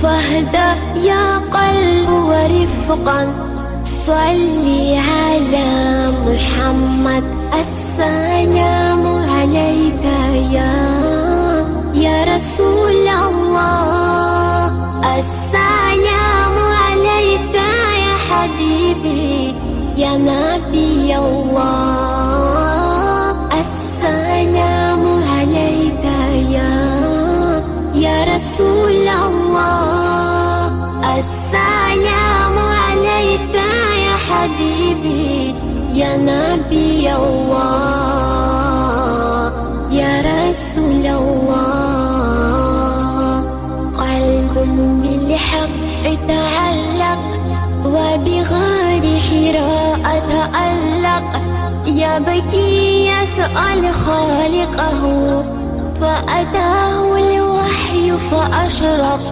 فاهدى يا قلب ورفقا صلي على محمد. السلام عليك يا رسول الله، السلام عليك يا حبيبي يا نبي الله. السلام عليك يا رسول الله، السلام عليك يا حبيبي يا نبي الله يا رسول الله. قلب بالحق تعلق وبغار حراء تألق، يبكي يسأل خالقه فأتاه الوحي فأشرق.